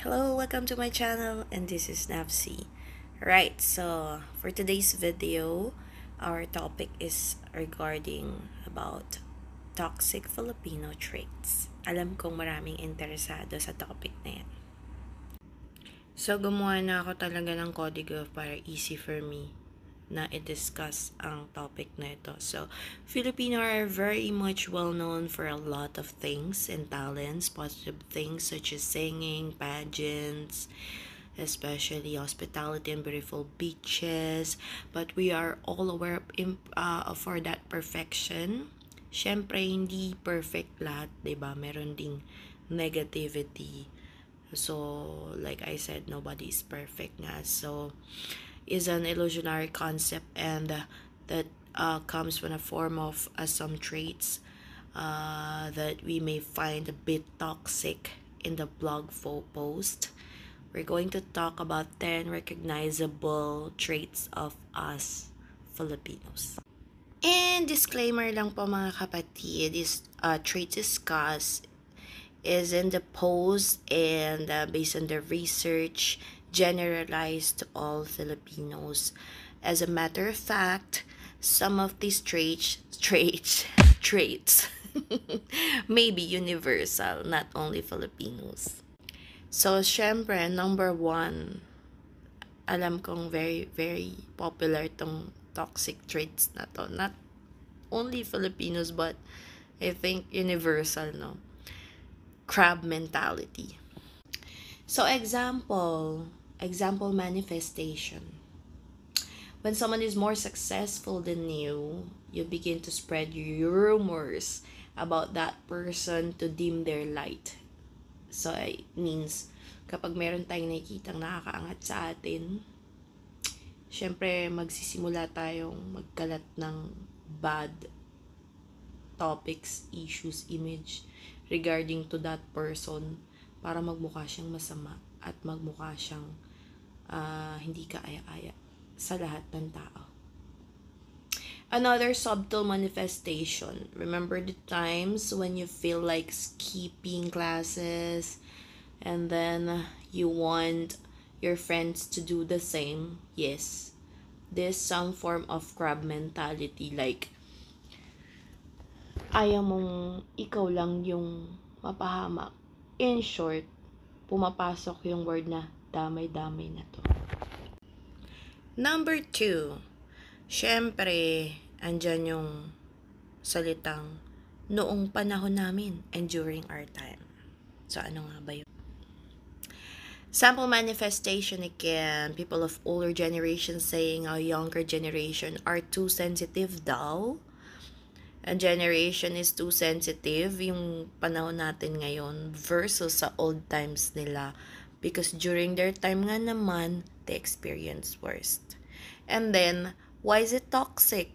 Hello, welcome to my channel, and this is Navsi. Right, so for today's video, our topic is regarding about toxic Filipino traits. Alam kong maraming interesado sa topic na yan. So, gumawa na ako talaga ng kodigo para easy for me na i-discuss ang topic na ito. So, Filipino are very much well known for a lot of things and talents, positive things such as singing, pageants, especially hospitality and beautiful beaches. But we are all aware for that perfection. Siyempre, hindi perfect lahat, diba? Meron ding negativity. So, like I said, nobody is perfect nga. So, is an illusionary concept, and that comes from a form of some traits that we may find a bit toxic in the blog post. We're going to talk about 10 recognizable traits of us Filipinos. And disclaimer lang po mga kapatid, this traits discussed is in the post and based on the research generalized to all Filipinos. As a matter of fact, some of these traits may be universal, not only Filipinos. So, syempre, number 1, alam kong very, very popular tong toxic traits na to. Not only Filipinos, but I think universal, no? Crab mentality. So, example manifestation. When someone is more successful than you, you begin to spread rumors about that person to dim their light. So, it means, kapag meron tayong nakikitang nakakaangat sa atin, syempre, magsisimula tayong magkalat ng bad topics, issues, image regarding to that person para magmukha siyang masama at magmukha siyang hindi kaaya-aya sa lahat ng tao. Another subtle manifestation. Remember the times when you feel like skipping classes and then you want your friends to do the same? Yes. This some form of crab mentality, like ayaw mong ikaw lang yung mapahamak. In short, pumapasok yung word na damay-damay na to. Number 2, syempre, andyan yung salitang noong panahon namin and during our time. So, ano nga ba yun? Sample manifestation again, people of older generation saying our younger generation are too sensitive daw. A generation is too sensitive, yung panahon natin ngayon versus sa old times nila, because during their time nga naman they experienced worst. And then, why is it toxic?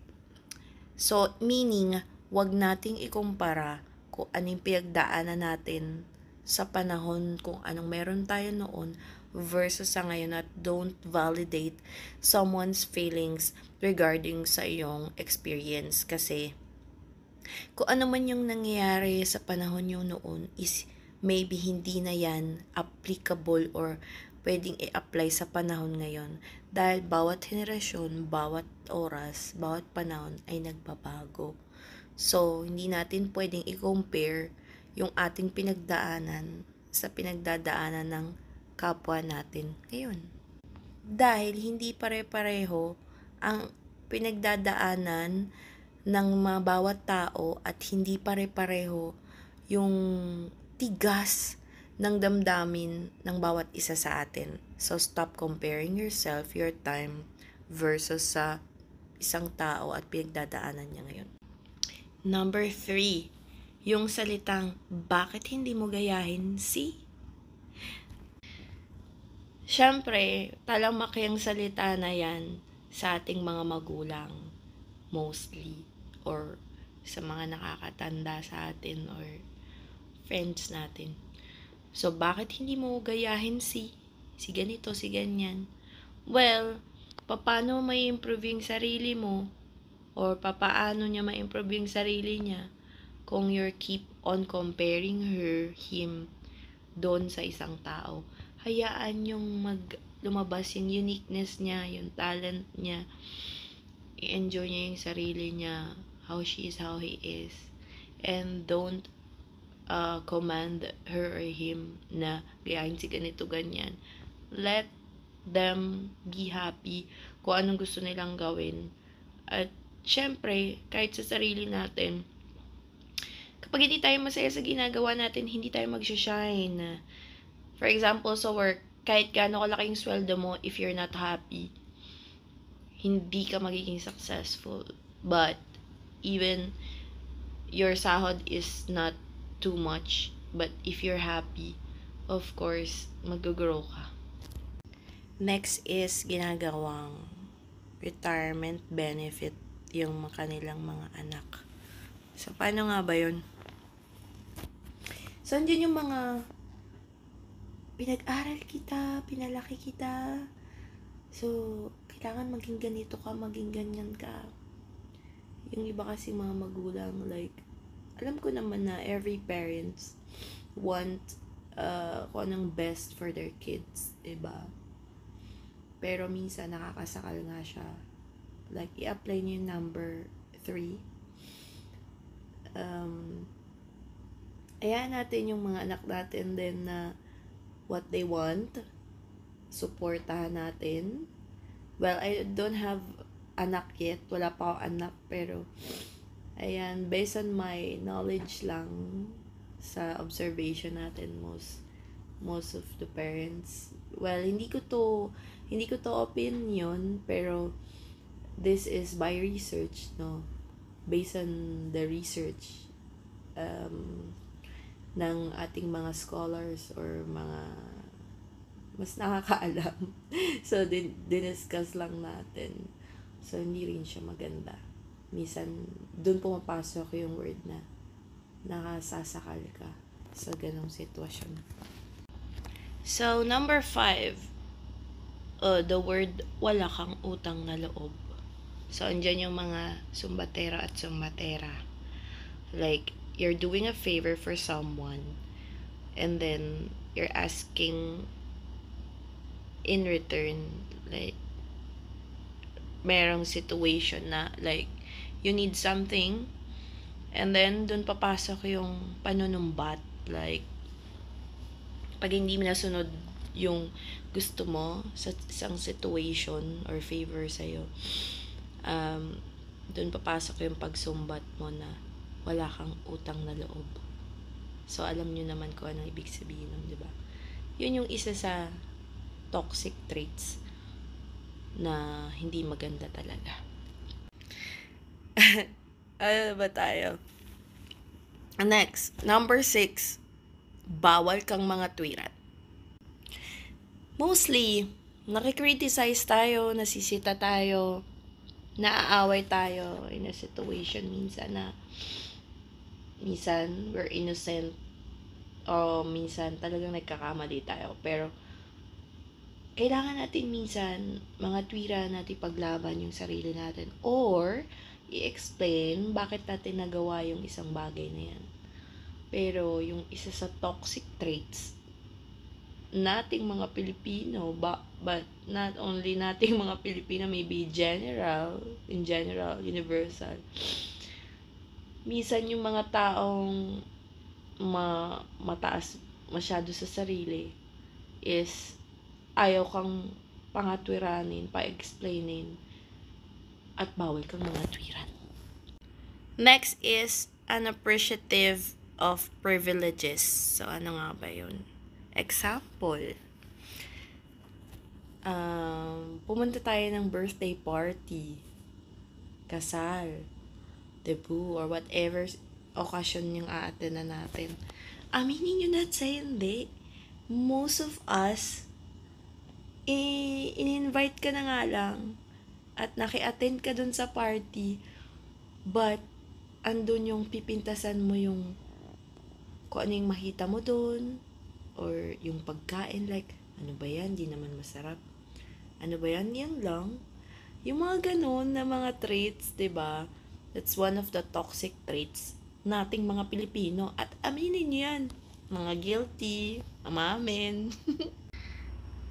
So, meaning, wag nating ikumpara kung anong pinagdaanan natin sa panahon, kung anong meron tayo noon versus sa ngayon, at don't validate someone's feelings regarding sa iyong experience, kasi kung ano man yung nangyayari sa panahon yung noon is maybe hindi na yan applicable or pwedeng i-apply sa panahon ngayon, dahil bawat henerasyon, bawat oras, bawat panahon ay nagbabago. So, hindi natin pwedeng i-compare yung ating pinagdaanan sa pinagdadaanan ng kapwa natin ngayon. Dahil hindi pare-pareho ang pinagdadaanan ng mga bawat tao at hindi pare-pareho yung tigas ng damdamin ng bawat isa sa atin. So, stop comparing yourself, your time, versus sa isang tao at pinagdadaanan niya ngayon. Number 3, yung salitang, bakit hindi mo gayahin si? Siyempre, talamak yung salita na yan sa ating mga magulang, mostly, or sa mga nakakatanda sa atin or friends natin. So, bakit hindi mo gayahin si ganito, si ganyan? Well, paano may improve yung sarili mo? Or paano niya ma-improve yung sarili niya kung you keep on comparing him doon sa isang tao? hayaan yung lumabas yung uniqueness niya, yung talent niya. I-enjoy niya yung sarili niya, how she is, how he is. And don't command her or him na gayahin si ganito, ganyan. Let them be happy kung anong gusto nilang gawin. At syempre, kahit sa sarili natin, kapag hindi tayo masaya sa ginagawa natin, hindi tayo mag-shine. For example, sa work, kahit gaano kalaki yung sweldo mo, if you're not happy, hindi ka magiging successful. But, even your sahod is not too much, but if you're happy, of course, mag-grow ka. Next is ginagawang retirement benefit yung kanilang mga anak. So, paano nga ba yun? So, andyan yung mga pinag-aral kita, pinalaki kita. So, kailangan maging ganito ka, maging ganyan ka. Yung iba kasi mga magulang, like, alam ko naman na every parents want kung anong best for their kids, diba? Pero minsan nakakasakal nga siya. Like, i-apply niyo yung number 3. Ayan natin yung mga anak natin din na what they want. Supportahan natin. Well, I don't have anak yet. Wala pa ako anak. Pero, ayan, based on my knowledge lang sa observation natin, most of the parents, well, hindi ko to opinion, pero this is by research, no? Based on the research ng ating mga scholars or mga mas nakakaalam. So, diniscuss lang natin. So, hindi rin siya maganda. Minsan, dun pumapasok yung word na nakasasakal ka sa ganong sitwasyon. So, number 5, the word wala kang utang na loob. So, andyan yung mga sumbatera at sumbatera. Like, you're doing a favor for someone and then you're asking in return, like, merong situation na, like, you need something and then dun papasok yung panunumbat. Like, pag hindi mo nasunod yung gusto mo sa isang situation or favor sa'yo, dun papasok yung pagsumbat mo na wala kang utang na loob. So, alam nyo naman kung anong ibig sabihin nun, di ba? Yun yung isa sa toxic traits na hindi maganda talaga. Ano ba tayo? Next, number 6, bawal kang mga twirat. Mostly, nakikriticize tayo, nasisita tayo, naaaway tayo in a situation minsan na minsan we're innocent o minsan talagang nagkakamali tayo. Pero, kailangan natin minsan mga twira natin paglaban yung sarili natin or i-explain bakit natin nagawa yung isang bagay na yan. Pero yung isa sa toxic traits nating mga Pilipino, but not only nating mga Pilipino, maybe in general, universal. Minsan yung mga taong mataas masyado sa sarili is ayaw kang pangatwiranin, pa-explainin, at bawal kang mga twiran. Next is unappreciative of privileges. So, ano nga ba yun? Example, pumunta tayo ng birthday party, kasal, debut, or whatever occasion yung aatenan natin. Aminin nyo na sa hindi. Most of us, in-invite ka na nga lang at naki-attend ka dun sa party, but andun yung pipintasan mo yung kung ano yung makita mo dun, or yung pagkain, like, ano ba yan? Di naman masarap. Ano ba yan? Yan lang. Yung mga ganun na mga traits, diba? That's one of the toxic traits nating mga Pilipino. At aminin nyo yan. Mga guilty, amamin.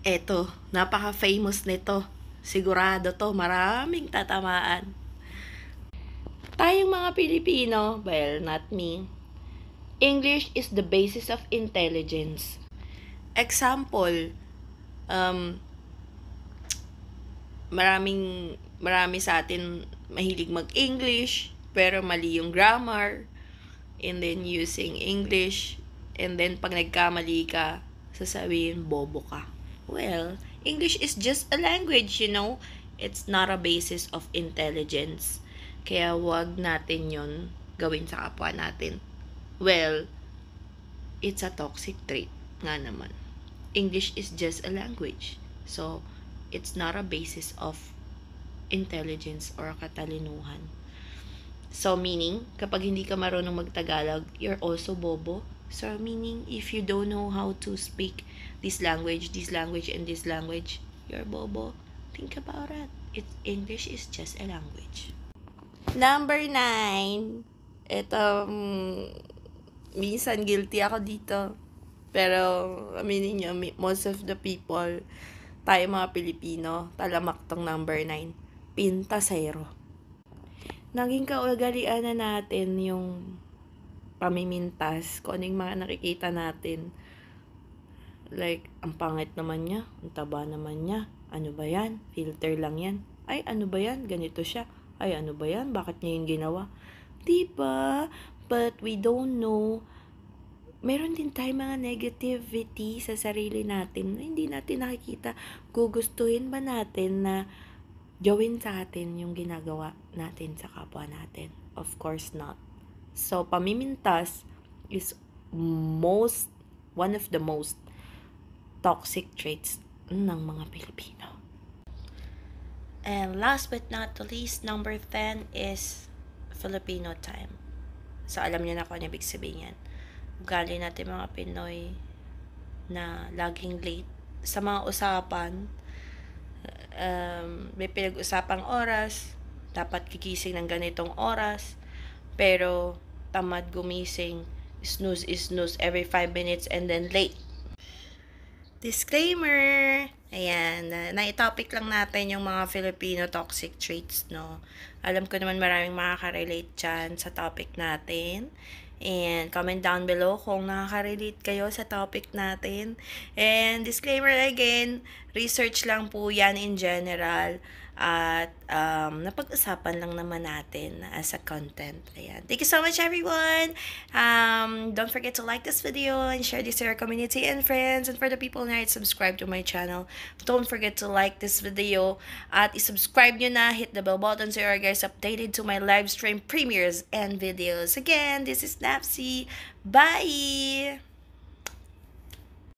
Eto, napaka-famous nito. Sigurado to, maraming tatamaan. Tayong mga Pilipino, well, not me, English is the basis of intelligence. Example, um, marami sa atin mahilig mag-English, pero mali yung grammar, and then using English, and then pag nagkamali ka, sasabihin, bobo ka. Well, English is just a language, you know? It's not a basis of intelligence. Kaya wag natin yon gawin sa kapwa natin. Well, it's a toxic trait nga naman. English is just a language. So, it's not a basis of intelligence or katalinuhan. So, meaning, kapag hindi ka marunong magtagalog, you're also bobo. So, meaning, if you don't know how to speak this language, and this language, you're bobo. Think about it. English is just a language. Number 9. Ito, minsan guilty ako dito. Pero, aminin nyo, most of the people, tayo mga Pilipino, talamak tong number 9. Pintasero. Naging kaugalian na natin yung pamimintas, kung ano yung mga nakikita natin. Like, ang pangit naman niya, ang taba naman niya, ano ba yan? Filter lang yan. Ay, ano ba yan? Ganito siya. Ay, ano ba yan? Bakit niya yung ginawa? Diba? But we don't know. Meron din tayo mga negativity sa sarili natin na hindi natin nakikita. Gugustuhin ba natin na gawin sa atin yung ginagawa natin sa kapwa natin? Of course not. So, pamimintas is one of the most toxic traits ng mga Pilipino. And last but not the least, number 10 is Filipino time. So, alam niyo na kung ano ibig sabihin yan. Ugali natin mga Pinoy na laging late sa mga usapan. May pinag-usapang oras, dapat gigising ng ganitong oras, pero tamad gumising, snooze is snooze every 5 minutes and then late. Disclaimer! Ayan, na-topic lang natin yung mga Filipino toxic traits, no? Alam ko naman maraming makaka-relate dyan sa topic natin. And comment down below kung nakaka-relate kayo sa topic natin. And disclaimer again, research lang po yan in general. At napag-usapan lang naman natin as a content. Ayan. Thank you so much, everyone. Don't forget to like this video and share this to your community and friends. And for the people na subscribe to my channel, don't forget to like this video. At isubscribe nyo na, hit the bell button so you guys updated to my live stream premieres and videos. Again, this is Napsy. Bye!